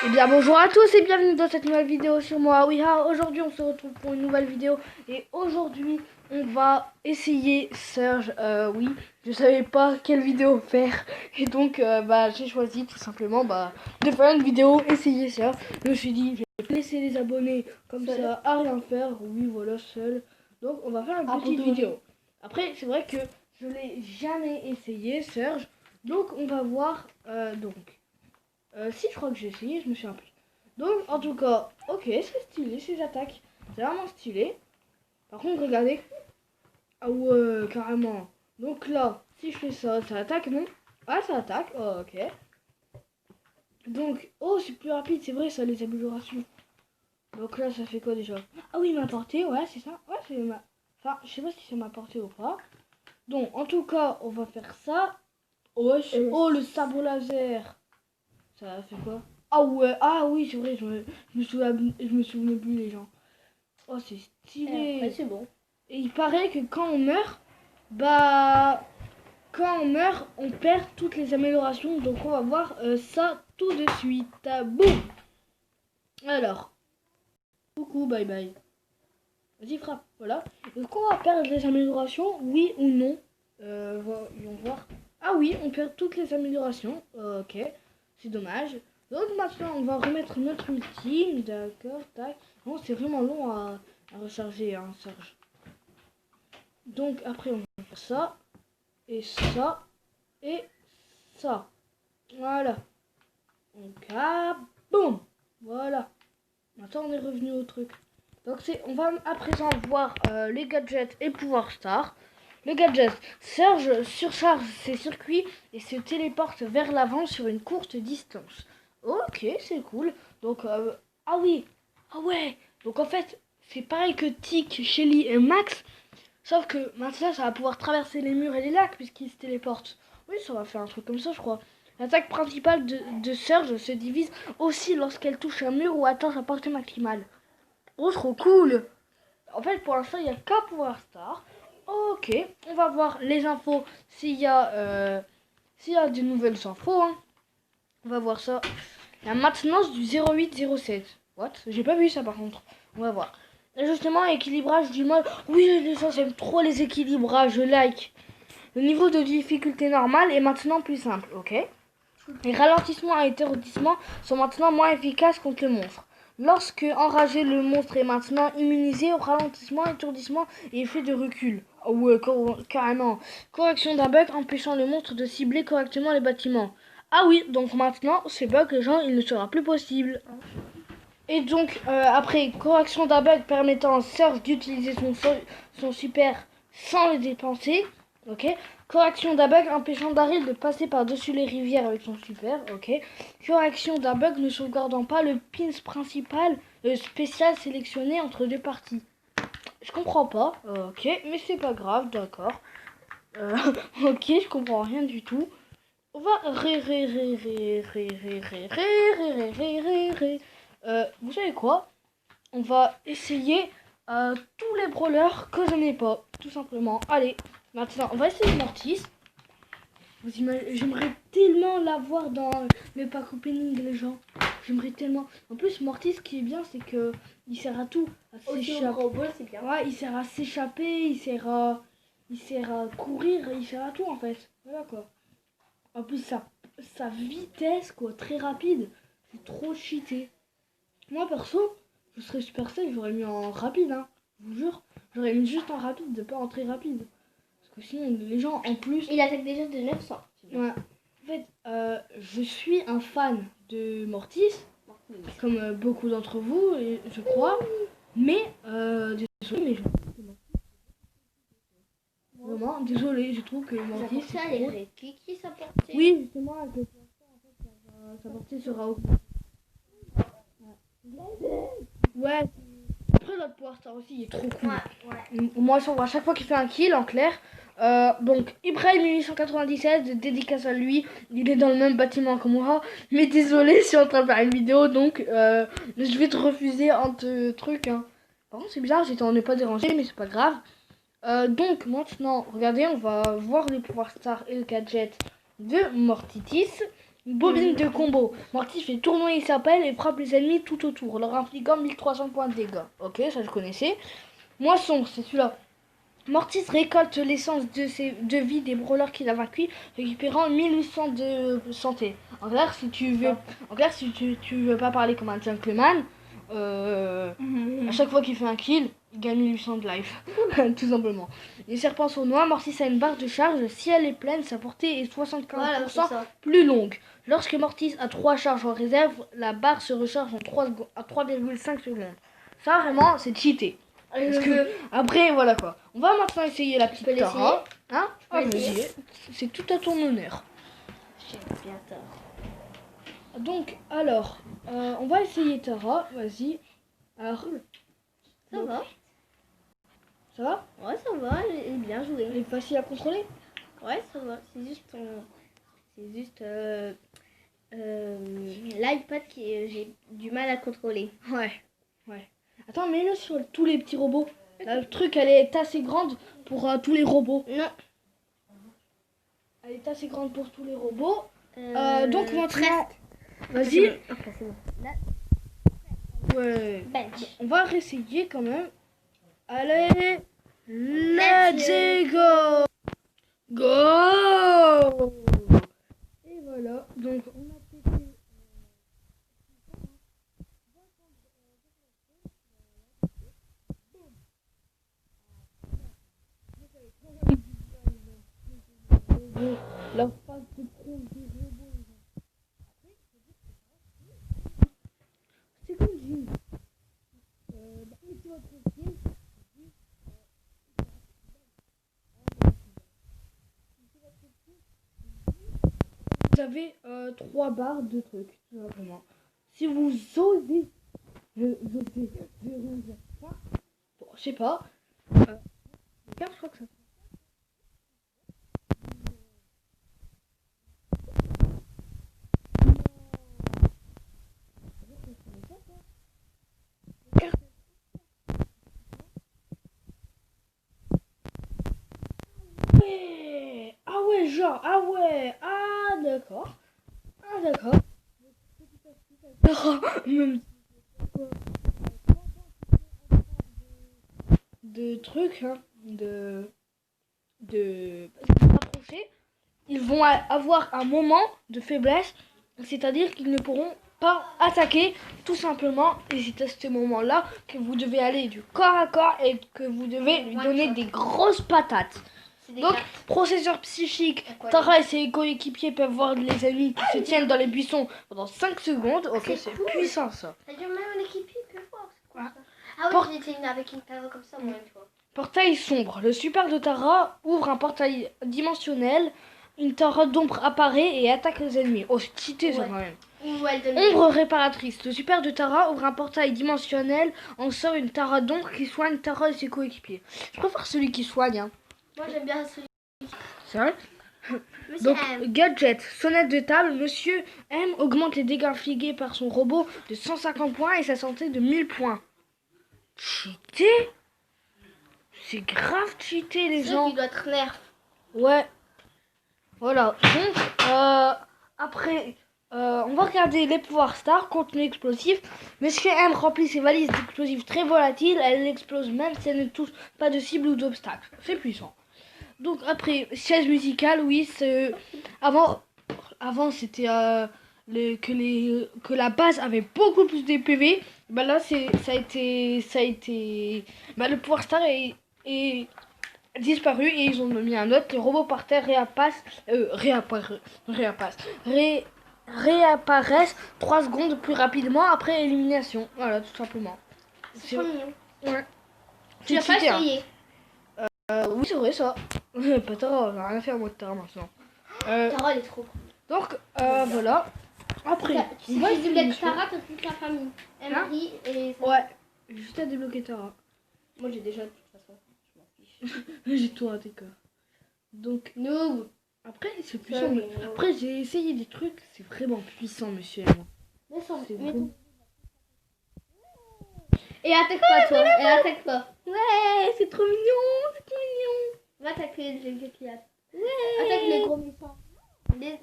Eh bien bonjour à tous et bienvenue dans cette nouvelle vidéo sur moi Wiha. Aujourd'hui on se retrouve pour une nouvelle vidéo et aujourd'hui on va essayer Surge. Oui, je savais pas quelle vidéo faire et donc j'ai choisi tout simplement de faire une vidéo essayer Surge. Je me suis dit je vais laisser les abonnés comme ça à rien faire. Oui voilà, seul. Donc on va faire une petite vidéo. Après c'est vrai que je l'ai jamais essayé Surge, donc on va voir si, je crois que j'ai essayé, je me suis rappelé. Donc, en tout cas, ok, c'est stylé, ces attaques. C'est vraiment stylé. Par contre, regardez. Ah ouais, carrément. Donc là, si je fais ça, ça attaque, non? Ah, ça attaque, oh, ok. Donc, oh, c'est plus rapide, c'est vrai, ça, les améliorations. Donc là, ça fait quoi déjà? Ah oui, ma portée, ouais, c'est ça. Ouais, c'est ma... Enfin, je sais pas si c'est ma portée ou pas. Donc, en tout cas, on va faire ça. Oh, oh le sabre laser. Ça fait quoi? Ah ouais, ah oui, c'est vrai, je me souvenais plus les gens. Oh, c'est stylé. Après, c'est bon. Et il paraît que quand on meurt, on perd toutes les améliorations. Donc on va voir ça tout de suite. Boum. Alors, coucou, bye bye. Vas-y, frappe, voilà. Est-ce qu'on va perdre les améliorations, oui ou non? Voyons voir. Ah oui, on perd toutes les améliorations. Ok, c'est dommage. Donc maintenant, on va remettre notre ultime. D'accord, tac. Non, c'est vraiment long à recharger, hein, Serge. Donc après, on va faire ça, et ça, et ça. Voilà. Donc, ah, boum. Voilà. Maintenant, on est revenu au truc. Donc on va à présent voir les gadgets et pouvoir star. Le gadget, Surge surcharge ses circuits et se téléporte vers l'avant sur une courte distance. Ok, c'est cool. Donc, ah oui, ah ouais. Donc en fait, c'est pareil que Tic, Shelly et Max. Sauf que maintenant, ça va pouvoir traverser les murs et les lacs puisqu'il se téléporte. Oui, ça va faire un truc comme ça, je crois. L'attaque principale de Surge se divise aussi lorsqu'elle touche un mur ou atteint sa portée maximale. Oh, trop cool! En fait, pour l'instant, il n'y a qu'à pouvoir star. Ok, on va voir les infos s'il y a des nouvelles infos. Hein. On va voir ça. La maintenance du 0807. What? J'ai pas vu ça par contre. On va voir. Ajustement et équilibrage du mode. Oui, les gens j'aime trop les équilibrages, je like. Le niveau de difficulté normale est maintenant plus simple, ok? Les ralentissements et étourdissements sont maintenant moins efficaces contre le monstre. Lorsque enragé, le monstre est maintenant immunisé au ralentissement, étourdissement et effet de recul. Oh ouais, carrément. Correction d'un bug empêchant le monstre de cibler correctement les bâtiments. Ah oui, donc maintenant, ces bugs, genre, il ne sera plus possible. Et donc, après, correction d'un bug permettant à Surge d'utiliser son super sans le dépenser. Ok. Correction d'un bug empêchant Daryl de passer par-dessus les rivières avec son super. Ok. Correction d'un bug ne sauvegardant pas le pins principal spécial sélectionné entre deux parties. Je comprends pas. Ok, mais c'est pas grave, d'accord. Ok, je comprends rien du tout. On va vous savez quoi? On va essayer tous les brawlers que je n'ai pas, tout simplement. Allez, maintenant, on va essayer Mortis. J'aimerais tellement l'avoir dans le pack opening, les gens. J'aimerais tellement. En plus, Mortis, ce qui est bien, c'est que il sert à tout. À s'échapper. C'est bien. Ouais, il sert à s'échapper, il sert à courir, il sert à tout en fait. Voilà quoi. En plus, sa vitesse, quoi, très rapide, c'est trop cheaté. Moi, perso, je serais super safe, j'aurais mis en rapide, hein. Je vous jure, j'aurais mis juste en rapide, de pas en très rapide. Parce que sinon, les gens, en plus... Il attaque déjà de 900. Ouais. En fait, je suis un fan de Mortis, comme beaucoup d'entre vous, je crois. Mais, désolé, mais vraiment, désolé, je trouve que Mortis... Ça, elle est qui sa portée? Oui, justement, avec le poisson, en fait, sa portée sera au... Ouais. Après, notre Power Star aussi, il est trop cool. Ouais. Moi, à chaque fois qu'il fait un kill, en clair. Donc, Ibrahim 1897, dédicace à lui. Il est dans le même bâtiment que moi. Mais désolé, je suis en train de faire une vidéo, donc je vais te refuser un truc. Hein. Par contre, c'est bizarre, j'étais en ne pas déranger, mais c'est pas grave. Donc, maintenant, regardez, on va voir les Power Stars et le gadget de Mortitis. une bobine de combo. Mortis fait tournoyer sa pelle et frappe les ennemis tout autour, leur infligeant 1300 points de dégâts. Ok, ça je connaissais. Moisson, c'est celui-là. Mortis récolte l'essence de vie des brawlers qu'il a vaincus, récupérant 1800 de santé. En clair, si tu veux pas parler comme un gentleman, à chaque fois qu'il fait un kill, il gagne 1800 de life. Tout simplement. Les serpents sournois, Mortis a une barre de charge. Si elle est pleine, sa portée est 75% Voilà, plus longue. Lorsque Mortis a 3 charges en réserve, la barre se recharge en 3,5 secondes. Ça, vraiment, c'est cheaté. Parce que, après, voilà quoi. On va maintenant essayer la petite Tara. Hein? Ah, vas-y. C'est tout à ton honneur. J'ai bien tard. Donc, alors, on va essayer Tara. Vas-y. Alors, Ça va. ça va? Ouais, ça va, elle est bien jouée. Elle est facile à contrôler? Ouais, ça va. C'est juste l'iPad j'ai du mal à contrôler. Ouais. Attends, mets-le sur tous les petits robots. Là, le truc, elle est assez grande pour tous les robots. Non. Elle est assez grande pour tous les robots. Donc maintenant, vas-y. C'est bon. Ouais. Bench. On va réessayer quand même. Allez, let's go. Go. Et voilà. Donc on a pété. Leur face de tronc des robots, les gens. C'est comme Jim. Mettez votre skill. Vous avez 3 barres de trucs, tout simplement. Si vous osez, je sais pas. Je crois que ça. D'accord. Même de trucs, hein, de rapprocher, ils vont avoir un moment de faiblesse, c'est-à-dire qu'ils ne pourront pas attaquer, tout simplement, et c'est à ce moment-là que vous devez aller du corps à corps et que vous devez lui donner des grosses patates. Donc, processeur psychique, Tara et ses coéquipiers peuvent voir les ennemis qui se tiennent dans les buissons pendant 5 secondes. Ok, c'est puissant ça. C'est-à-dire même un équipier peut voir. C'est quoi Ouais. ça? Ah oui, j'étais avec une Tara comme ça, moi, une fois. Portail sombre. Le super de Tara ouvre un portail dimensionnel. Une Tara d'ombre apparaît et attaque les ennemis. Oh, c'est cheaté ça quand même. Ombre réparatrice. Le super de Tara ouvre un portail dimensionnel. En sort une Tara d'ombre qui soigne Tara et ses coéquipiers. Je préfère celui qui soigne. Hein. Moi j'aime bien celui. C'est vrai? Monsieur Donc, M. gadget, sonnette de table, Monsieur M augmente les dégâts infligés par son robot de 150 points et sa santé de 1000 points. Cheaté? C'est grave cheaté les gens. Il doit être nerf. Ouais. Voilà. Donc, après, on va regarder les pouvoirs stars, contenu explosif. Monsieur M remplit ses valises d'explosifs très volatiles. Elle explose même si elle ne touche pas de cible ou d'obstacle. C'est puissant. Donc après, chaise musicale, oui, avant c'était que la base avait beaucoup plus de PV. Bah là ça a été le pouvoir star est disparu et ils ont mis un autre. Les robots par terre réapparaissent 3 secondes plus rapidement après élimination. Voilà, tout simplement. C'est trop mignon. Ouais. Tu n'as pas essayé? Oui, c'est vrai ça. Pas Tara, on a rien à faire moi de Tara maintenant. Tara, elle est trop. Donc, voilà. Après, tu vas débloquer Tara, t'as toute la famille. Emery et. Ouais, juste à débloquer Tara. Moi j'ai déjà de toute façon. Je m'en fiche. J'ai tout raté quoi. Donc, Noob. après, c'est puissant. Après, j'ai essayé des trucs, c'est vraiment puissant, monsieur. Et moi. C'est vraiment... Et attaque pas toi, et attaque pas. Ouais, c'est trop mignon, c'est trop mignon. Va attaquer les gars qui Ouais. attaque les gros méchants. Attendez.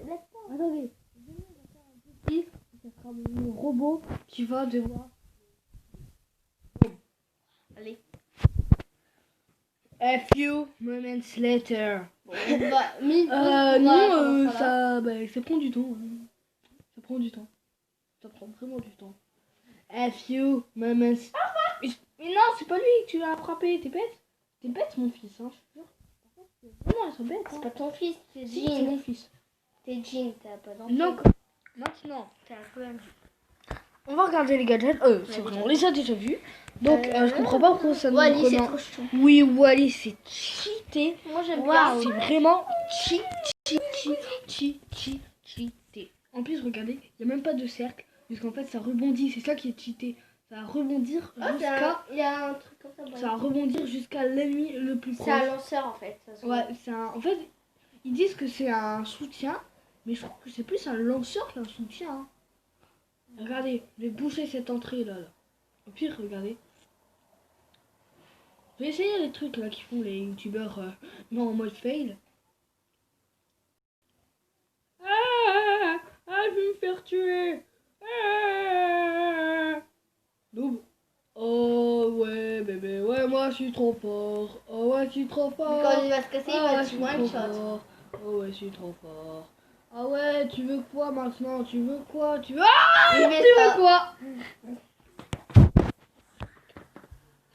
ici, ça sera mon robot qui va devoir. Allez. A few moments later. Bon, on va... Non, ça prend du temps. Hein. Ça prend du temps. Ça prend vraiment du temps. A few moments. Mais non, c'est pas lui que tu l'as frappé. T'es bête. T'es bête, mon fils. Hein, je te jure. Non, ils sont bêtes. C'est pas ton fils, c'est Si, c'est Jean. mon fils. T'es Jean, t'as pas d'enfant. Donc, maintenant, T'as un problème. on va regarder les gadgets. C'est vrai, on les a déjà vus. Donc, je comprends pas pourquoi ça nous Wally, c'est recommande. trop chou. Oui, Wally, c'est cheaté. Moi, j'aime Waouh, bien. c'est vraiment cheaté. En plus, regardez, il n'y a même pas de cercle. Puisqu'en fait, ça rebondit. C'est ça qui est cheaté. Ça va rebondir jusqu'à. Il y a un truc comme ça. Ça va rebondir jusqu'à l'ennemi le plus proche. C'est un lanceur en fait. Ça se voit. Ouais, en fait, ils disent que c'est un soutien. Mais je trouve que c'est plus un lanceur qu'un soutien. Hein. Regardez, je vais boucher cette entrée là. Au pire, regardez. Je vais essayer les trucs là qui font les youtubeurs non en mode fail. Je vais me faire tuer. Noob. Oh ouais bébé, ouais moi je suis trop fort. Oh ouais je suis trop fort. Quand il va se casser, il va je te suis one trop shot. fort. Oh ouais je suis trop fort. Ah ouais tu veux quoi maintenant? Tu veux quoi? Tu veux... Il met Tu veux ça. quoi?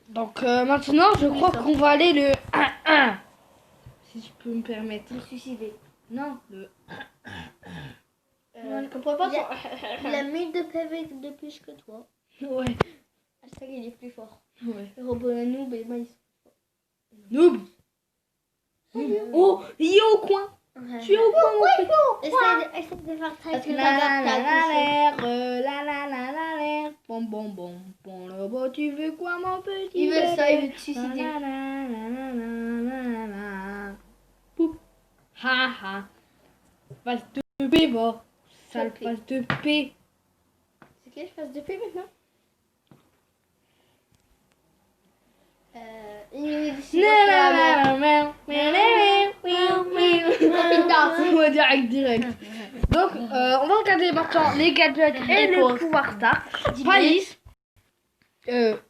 Donc maintenant je crois qu'on va aller le 1-1. Si je peux me permettre. Me suicider. Non, le... Je comprends pas. Il a mis de PV de plus que toi. Ouais, Hashtag il est plus fort. ouais. Le robot noob et moi Noob. Oh, il est au coin. il Tu es au coin, mon frère. Essaye de faire ça Parce avec que le la bon bon bon bon le robot tu veux quoi mon petit Il veut bébé? ça, il veut te suicider. Poup. Ha ha. Face de P va. Sale P. face de P. C'est quelle phase de paix maintenant? Il décide On va direct. Donc, on va regarder maintenant les gadgets et les pouvoirs stars. Palis.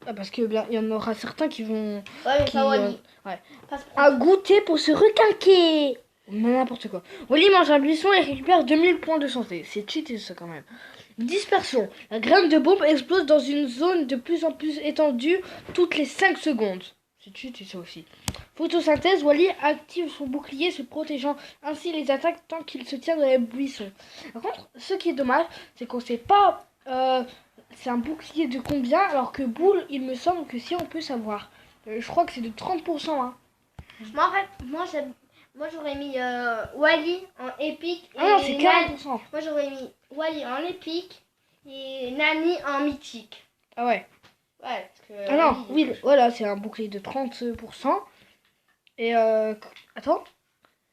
Parce que bien, il y en aura certains qui vont Ouais, mais qui, pas Wally. ouais. Passe à goûter pour se requinquer. N'importe quoi. Wally mange un buisson et récupère 2000 points de santé. C'est cheaté ça quand même. Dispersion. La graine de bombe explose dans une zone de plus en plus étendue toutes les 5 secondes. C'est cheaté ça aussi. Photosynthèse. Wally active son bouclier se protégeant ainsi les attaques tant qu'il se tient dans les buissons. Par contre, ce qui est dommage, c'est qu'on sait pas c'est un bouclier de combien alors que boule, il me semble que si on peut savoir. Je crois que c'est de 30%. Hein. Moi, en fait, moi j'aurais mis Wally en épique. Ah non, c'est 40%. Moi j'aurais mis Wally en épique et Nani en mythique. Ah ouais. Ouais, parce que. Ah non, oui, voilà, c'est un bouclier de 30%. Et attends.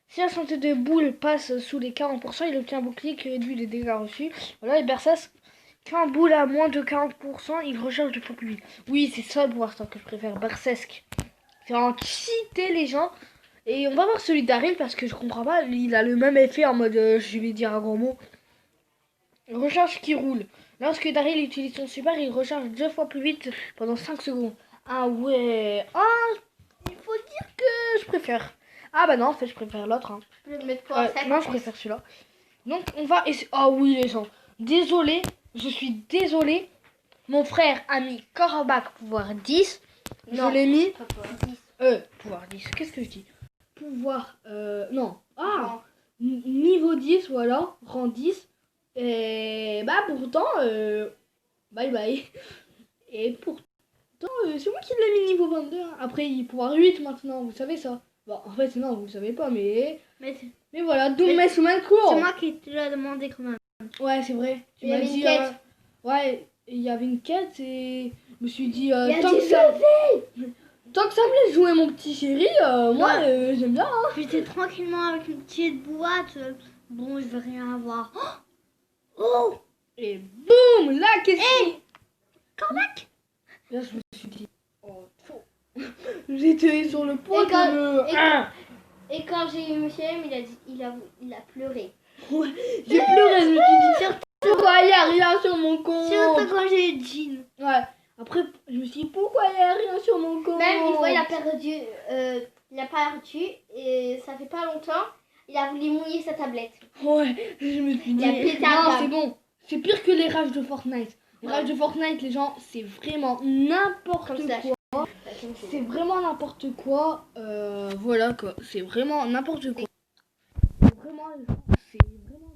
Si la santé de boule passe sous les 40%, il obtient un bouclier qui réduit les dégâts reçus. Voilà, et Bersace, quand boule a moins de 40%, il recharge 2 fois plus vite. Oui, c'est ça le pouvoir star que je préfère, Bersesque. C'est en cheater les gens. Et on va voir celui d'Aril parce que je comprends pas, il a le même effet en mode, je vais dire un gros mot. Recharge qui roule. Lorsque Daryl utilise son super, il recharge 2 fois plus vite pendant 5 secondes. Ah ouais. Ah, il faut dire que je préfère. Ah bah non, en fait, je préfère l'autre. Hein. Je peux le mettre pour un sac. Non, je préfère celui-là. Donc, on va essayer. Ah oui, les gens. Désolé, je suis désolé. Mon frère a mis Korobak pouvoir 10. Non, Je l'ai mis. pas pour 10. Pouvoir 10. Qu'est-ce que je dis? Pouvoir. Non. Non. Niveau 10, voilà. Rang 10. Et bah pourtant, bye bye. Et pourtant, c'est moi qui l'ai mis niveau 22. Hein. Après, il pouvoir 8 maintenant, vous savez ça. Bon, en fait, non, vous le savez pas, mais voilà, Doom sous main court. C'est moi qui te l'ai demandé quand même. Ouais, c'est vrai. Tu Il y m'as avait dit. une quête. Ouais, il y avait une quête et je me suis dit, Il y a tant du que ça me laisse jouer mon petit chéri, moi, j'aime bien. Hein. J'étais tranquillement avec une petite boîte. Bon, je vais rien avoir. Oh! Et boum, là, qu'est-ce que Cormac! Là, je me suis dit, oh, faux. J'étais sur le point Et quand- de me... et- Et quand j'ai eu Monsieur M, il a pleuré. Ouais, j'ai pleuré, je me suis dit, Pourquoi il n'y a rien sur mon compte? Surtout quand j'ai le jean. Ouais. Après, je me suis dit, pourquoi il n'y a rien sur mon compte? Même une fois, il a perdu et ça fait pas longtemps. Il a voulu mouiller sa tablette. Ouais, je me suis dit. Il a pété un Non, câble. c'est bon. C'est pire que les rages de Fortnite. Les rages de Fortnite, les gens, c'est vraiment n'importe Comme ça. quoi. C'est vraiment n'importe quoi. Voilà quoi. C'est vraiment n'importe quoi. Vraiment, c'est vraiment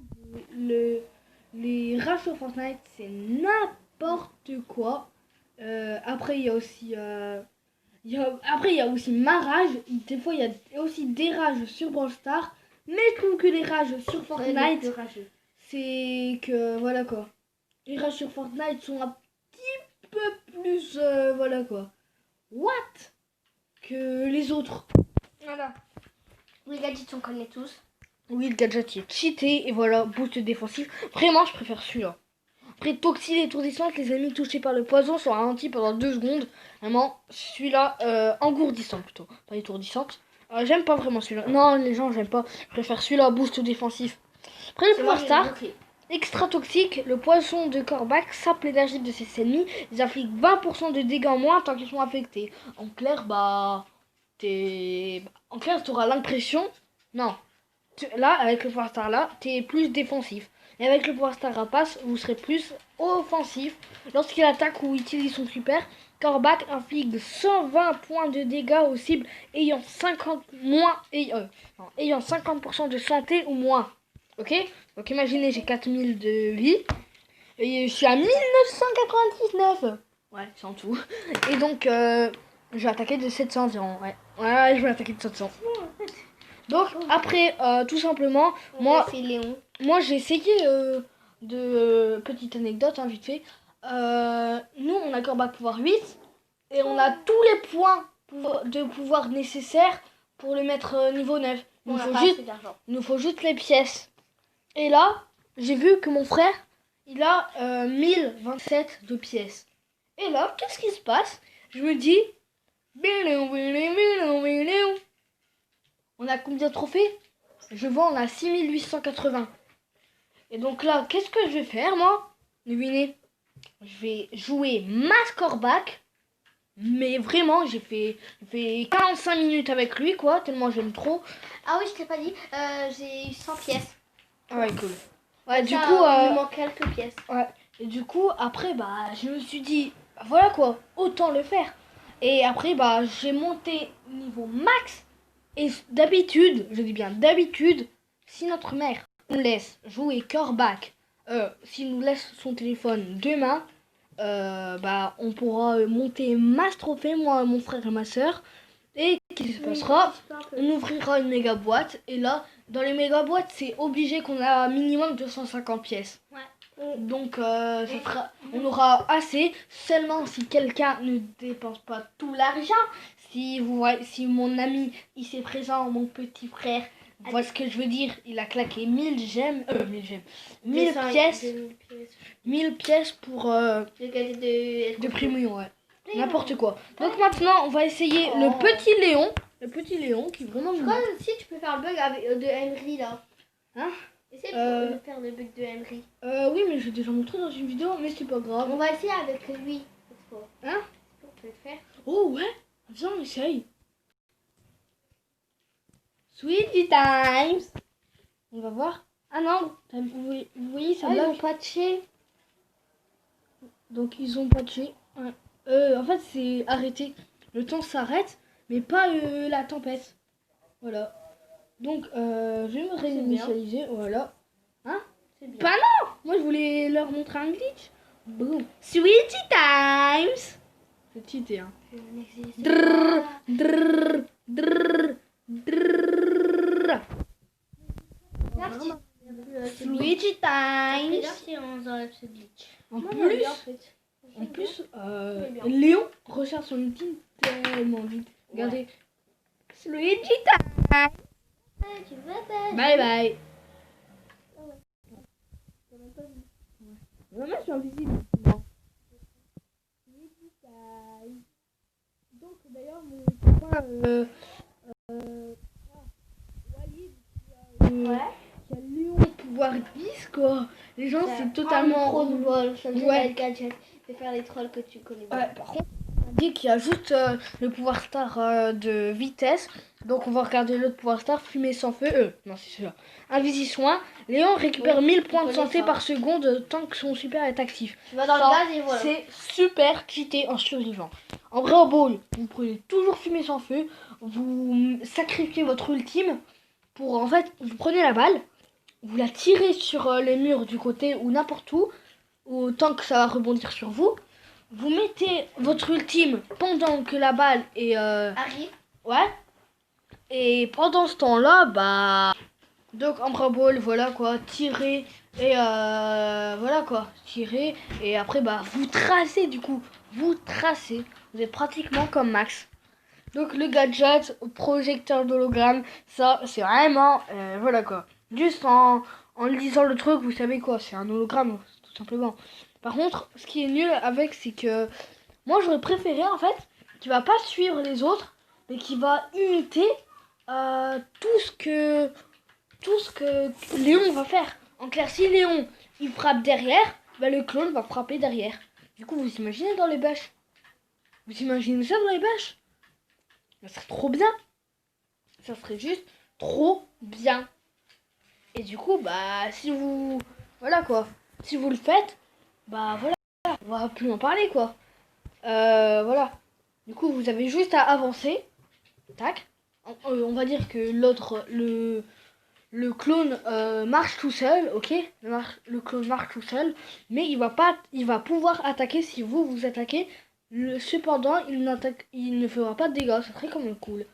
les rages sur Fortnite, c'est n'importe quoi. Après, il y a aussi. Après, il y a aussi ma rage. Des fois, il y a aussi des rages sur Brawl Stars. Mais je trouve que les rages sur Fortnite, c'est que voilà quoi. Les rages sur Fortnite sont un petit peu plus voilà quoi. What que les autres. Voilà. Oui, gadgets, on connaît tous. Oui, le gadget il est cheaté et voilà, boost défensif. Vraiment, je préfère celui-là. Après, toxine étourdissante, les ennemis touchés par le poison sont ralentis pendant 2 secondes. Vraiment, celui-là, engourdissant plutôt, pas étourdissante. J'aime pas vraiment celui-là. Non, les gens, j'aime pas. Je préfère celui-là, boost défensif. Après, le pouvoir star, extra toxique, le poisson de Corbac sape l'énergie de ses ennemis. Ils infligent 20% de dégâts en moins tant qu'ils sont affectés. En clair, bah. En clair, tu auras l'impression. Non. Là, avec le pouvoir star là, t'es plus défensif. Et avec le pouvoir star rapace, vous serez plus offensif. Lorsqu'il attaque ou utilise son super, Corbac inflige 120 points de dégâts aux cibles ayant 50% de santé ou moins. Ok? Donc imaginez, j'ai 4000 de vie. Et je suis à 1999. Ouais, c'est en tout. Et donc, je vais attaquer de 700 environ. Ouais, je vais attaquer de 700. Donc après, tout simplement, moi j'ai essayé petite anecdote hein, vite fait. Nous on a Corbac pouvoir 8 et on a tous les points de pouvoir nécessaires pour le mettre niveau 9. Il nous faut juste les pièces. Et là, j'ai vu que mon frère, il a 1027 de pièces. Et là, qu'est-ce qui se passe? Je me dis... On a combien de trophées? Je vois, on a 6880. Et donc là, qu'est-ce que je vais faire, moi? Devinez. Je vais jouer ma Corbac. Mais vraiment, j'ai fait 45 minutes avec lui, quoi, tellement j'aime trop. Ah oui, je t'ai pas dit, j'ai eu 100 pièces. Ah ouais, cool. Ouais, du ça, coup... il me manque quelques pièces. Ouais. Et du coup, après, bah, je me suis dit, bah, voilà quoi, autant le faire. Et après, bah, j'ai monté niveau max. Et d'habitude, je dis bien d'habitude, si notre mère nous laisse jouer Corbac, s'il nous laisse son téléphone demain, bah, on pourra monter masse trophée, moi, mon frère et ma soeur. Et qu'est-ce qui se passera? On ouvrira une méga boîte. Et là, dans les méga boîtes, c'est obligé qu'on a minimum 250 pièces. Ouais. Donc, on aura assez. Seulement si quelqu'un ne dépense pas tout l'argent. Si mon ami ici présent, mon petit frère, voit ce que je veux dire, il a claqué 1000 gemmes, 1000 pièces, 1000 pièces pour de premium, ouais. N'importe quoi. Donc maintenant, on va essayer le petit Léon qui est vraiment Je crois aussi tu peux faire le bug de Henry là. Hein? Essaye de faire le bug de Henry. Oui, mais j'ai déjà montré dans une vidéo, mais c'est pas grave. On va essayer avec lui. Hein? On peut le faire. Oh ouais, viens, on essaye. Sweetie Times. On va voir. Ah non, vous voyez ça ils ont patché. Donc ils ont patché. Ouais. En fait, c'est arrêté. Le temps s'arrête, mais pas la tempête. Voilà. Donc, je vais me réinitialiser. Voilà. Hein? C'est bien. Bah non! Moi, je voulais leur montrer un glitch. Boum. Sweetie Times! C'est cheaté, hein. Drrr, drrr, drrr, drrr. Merci. Sweetie Times! Si on enlève ce glitch. En plus, Léon recherche son ultime tellement vite. Regardez. Sweetie Times! Bye bye! Vraiment, je suis invisible. Non. Donc, d'ailleurs, mon copain Walid, qui a Léon pouvoir 10, quoi. Les intelligent, c'est Trop totalement... de vol, ça devrait Ouais. être gadget. Et faire les trolls que tu connais bien. Ouais, par contre, on dit qu'il y a juste le pouvoir star de vitesse. Donc on va regarder l'autre pouvoir star, fumée sans feu. Non, c'est celui-là. Invisi soin. Léon récupère Oui, 1000 points de connais santé ça. par seconde tant que son super est actif. Tu vas dans Ça, le gaz et voilà. c'est super cheaté en survivant. En vrai, au bowl, vous prenez toujours fumée sans feu. Vous sacrifiez votre ultime pour, en fait, vous prenez la balle. Vous la tirez sur les murs du côté ou n'importe où. Autant que ça va rebondir sur vous. Vous mettez votre ultime pendant que la balle est... Arrive. Ouais. Et pendant ce temps-là, bah... Donc en ball, voilà quoi, tirez et voilà quoi, tirez et après bah vous tracez du coup, vous tracez, vous êtes pratiquement comme Max. Donc le gadget, projecteur d'hologramme, ça c'est vraiment, voilà quoi, juste en lisant le truc, vous savez quoi, c'est un hologramme tout simplement. Par contre, ce qui est nul avec, c'est que moi j'aurais préféré en fait, qui va pas suivre les autres, mais qui va imiter tout ce que Léon va faire. En clair, si Léon il frappe derrière, bah le clone va frapper derrière. Du coup, vous imaginez dans les bâches? Vous imaginez ça dans les bâches? Ça serait trop bien. Ça serait juste trop bien. Et du coup, bah si vous... Voilà quoi. Si vous le faites, bah voilà. On va plus en parler quoi. Voilà. Du coup, vous avez juste à avancer. Tac. On va dire que l'autre... Le clone marche tout seul, ok? Le clone marche tout seul, mais il va pouvoir attaquer si vous attaquez. Cependant, il ne fera pas de dégâts, c'est très quand même cool.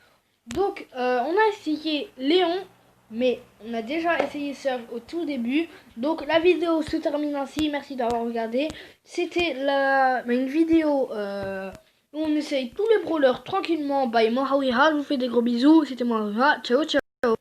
Donc, on a essayé Léon, mais on a déjà essayé Serge au tout début. Donc, la vidéo se termine ainsi. Merci d'avoir regardé. C'était une vidéo où on essaye tous les brawlers tranquillement. By Mohawiha, je vous fais des gros bisous. C'était Mohawiha. Ciao, ciao.